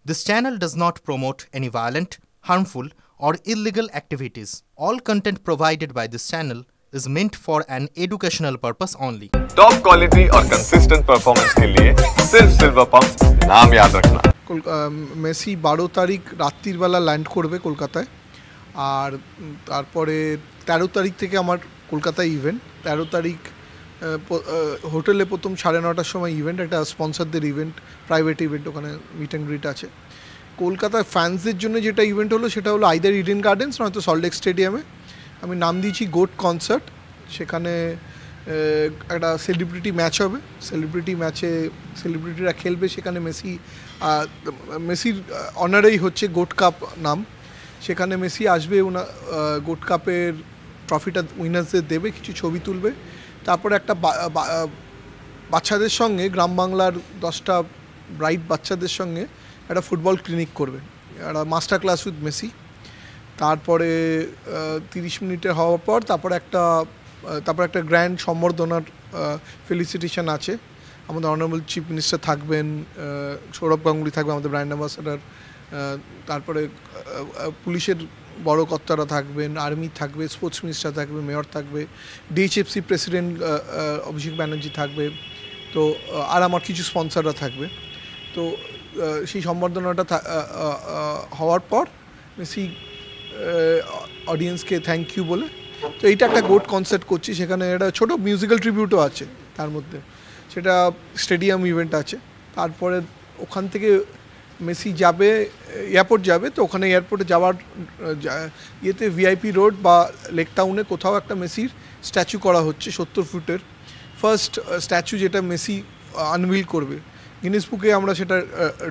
This channel does not promote any violent, harmful, or illegal activities. All content provided by this channel is meant for an educational purpose only. Top quality और consistent performance के लिए सिर्फ silver pump नाम याद रखना। Messi 12 তারিখ রাত্রির বেলা land করবে কলকাতায়, আর তারপরে 13 তারিখ থেকে আমার কলকাতায় ইভেন্ট। 13 তারিখ হোটেলে প্রথম 9:30টার সময় ইভেন্ট, একটা স্পন্সরদের ইভেন্ট, প্রাইভেট ইভেন্ট, ওখানে মিট অ্যান্ড গ্রিট আছে। কলকাতায় ফ্যান্সদের জন্য যেটা ইভেন্ট হলো সেটা হলো আইদার ইডেন গার্ডেন্স নয়তো সল্টলেক স্টেডিয়ামে। আমি নাম দিয়েছি গোট কনসার্ট। সেখানে একটা সেলিব্রিটি ম্যাচ হবে। সেলিব্রিটি ম্যাচে সেলিব্রিটিরা খেলবে। সেখানে মেসির অনারেই হচ্ছে গোট কাপ নাম। সেখানে মেসি আসবে, গোট কাপের ট্রফিটা উইনার্সদের দেবে, কিছু ছবি তুলবে। তারপরে একটা বাচ্চাদের সঙ্গে, গ্রাম বাংলার 10টা ব্রাইট বাচ্চাদের সঙ্গে একটা ফুটবল ক্লিনিক করবে, একটা মাস্টার ক্লাস উইথ মেসি। তারপরে 30 মিনিটে হওয়ার পর তারপরে একটা গ্র্যান্ড সম্বর্ধনার ফেলিসিটেশন আছে। আমাদের অনারেবল চিফ মিনিস্টার থাকবেন, সৌরভ গাঙ্গুলি থাকবে, আমাদের ব্র্যান্ড অ্যাম্বাসাডার। তারপরে পুলিশের বড় কর্তারা থাকবেন, আর্মি থাকবে, স্পোর্টস মিনিস্টার থাকবে, মেয়র থাকবে, ডিএইচএফসি প্রেসিডেন্ট অভিষেক ব্যানার্জি থাকবে। তো আর আমার কিছু স্পন্সররা থাকবে। তো সেই সম্বর্ধনাটা হওয়ার পর মেসি অডিয়েন্সকে থ্যাংক ইউ বলে, তো এইটা একটা গোট কনসার্ট করছি। সেখানে একটা ছোটো মিউজিক্যাল ট্রিবিউটও আছে তার মধ্যে, সেটা স্টেডিয়াম ইভেন্ট আছে। তারপরে ওখান থেকে মেসি যাবে, এয়ারপোর্ট যাবে। তো ওখানে এয়ারপোর্টে যাওয়ার ইয়েতে ভিআইপি রোড বা লেক টাউনে কোথাও একটা মেসির স্ট্যাচু করা হচ্ছে, 70 ফুটের ফার্স্ট স্ট্যাচু, যেটা মেসি আনভিল করবে। গিনেস বুকে আমরা সেটা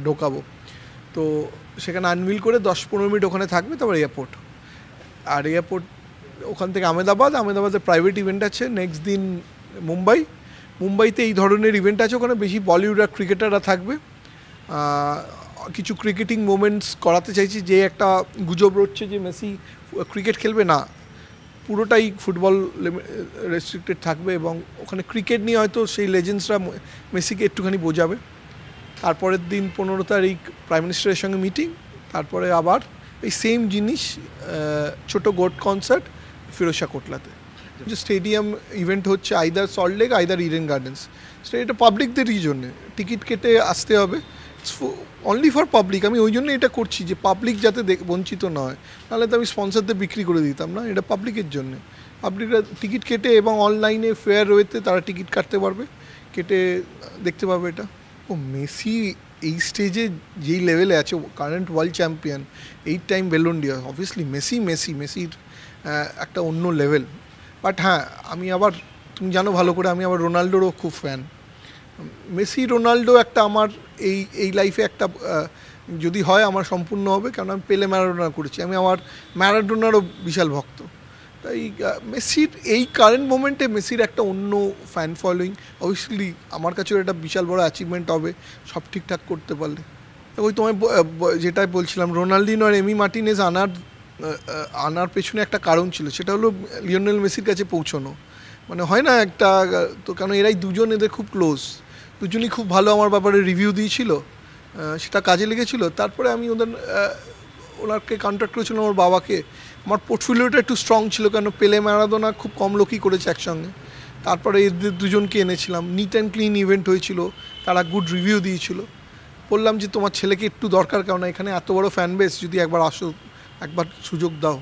ঢোকাবো। তো সেখানে আনভিল করে 10-15 মিনিট ওখানে থাকবে, তারপর এয়ারপোর্ট। আর এয়ারপোর্ট ওখান থেকে আহমেদাবাদে প্রাইভেট ইভেন্ট আছে। নেক্সট দিন মুম্বাইতে এই ধরনের ইভেন্ট আছে। ওখানে বেশি বলিউড আর ক্রিকেটাররা থাকবে। কিছু ক্রিকেটিং মোমেন্টস করাতে চাইছি। যে একটা গুজব রচ্ছে যে মেসি ক্রিকেট খেলবে, না, পুরোটাই ফুটবল রেস্ট্রিক্টেড থাকবে। এবং ওখানে ক্রিকেট নিয়ে হয়তো সেই লেজেন্ডসরা মেসিকে একটুখানি বোঝাবে। তারপরের দিন 15 তারিখ প্রাইম মিনিস্টারের সঙ্গে মিটিং। তারপরে আবার এই সেম জিনিস, ছোটো গোট কনসার্ট ফিরোজশাহ কোটলাতে। যে স্টেডিয়াম ইভেন্ট হচ্ছে either Salt Lake, either Eden gardens. এটা পাবলিকদেরই জন্যে, টিকিট কেটে আসতে হবে, অনলি ফর পাবলিক। আমি ওই জন্য এটা করছি যে পাবলিক যাতে বঞ্চিত না হয়, নাহলে তো আমি স্পন্সরদের বিক্রি করে দিতাম না। এটা পাবলিকের জন্যে, পাবলিকরা টিকিট কেটে এবং অনলাইনে ফেয়ার রয়েতে তারা টিকিট কাটতে পারবে, কেটে দেখতে পাবে এটা। মেসি এই স্টেজে যেই লেভেলে আছে, current world champion, 8 time ballon d'Or, obviously মেসির একটা অন্য লেভেল। বাট হ্যাঁ, আমি আবার, তুমি জানো ভালো করে, আমি আবার রোনাল্ডোরও খুব ফ্যান। মেসি রোনাল্ডো একটা আমার এই লাইফে একটা যদি হয় আমার সম্পূর্ণ হবে, কারণ আমি পেলে ম্যারাডোনা করেছি। আমি আমার ম্যারাডোনারও বিশাল ভক্ত। তাই মেসির এই কারেন্ট মোমেন্টে মেসির একটা অন্য ফ্যান ফলোয়িং। অবভিয়াসলি আমার কাছেও একটা বিশাল বড় অ্যাচিভমেন্ট হবে সব ঠিকঠাক করতে পারলে। ওই তোমায় যেটা বলছিলাম, রোনাল্ডিনো আর এমি মার্টিনেজ আনার পেছনে একটা কারণ ছিল, সেটা হলো লিওনেল মেসির কাছে পৌঁছানো। মানে হয় না একটা, তো কারণ এরাই দুজন, এদের খুব ক্লোজ, দুজনই খুব ভালো আমার ব্যাপারে রিভিউ দিয়েছিল, সেটা কাজে লেগেছিল। তারপরে আমি ওনাকে কন্ট্যাক্ট করেছিলাম, আমার বাবাকে। আমার পোর্টফোলিওটা একটু স্ট্রং ছিল, কেন পেলে ম্যারাডোনা খুব কম লোকই করেছে একসঙ্গে। তারপরে এদের দুজনকে এনেছিলাম, নিট অ্যান্ড ক্লিন ইভেন্ট হয়েছিল, তারা গুড রিভিউ দিয়েছিল। বললাম যে তোমার ছেলেকে একটু দরকার, কেননা এখানে এত বড় ফ্যান বেস, যদি একবার সুযোগ দাও।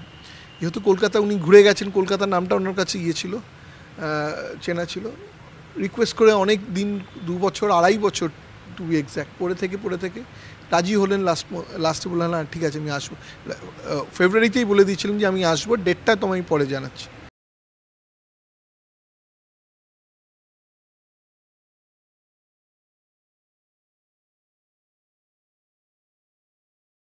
যেহেতু কলকাতা উনি ঘুরে গেছেন, কলকাতার নামটা ওনার কাছে গিয়েছিল, চেনা ছিল। রিকোয়েস্ট করে অনেক দিন, 2 বছর 2.5 বছর টু বি এক্স্যাক্ট, পড়ে থেকে রাজি হলেন। লাস্টে বললেন না ঠিক আছে আমি আসবো। ফেব্রুয়ারিতেই বলে দিয়েছিলাম যে আমি আসবো, ডেটটা তোমায় পরে জানাচ্ছি।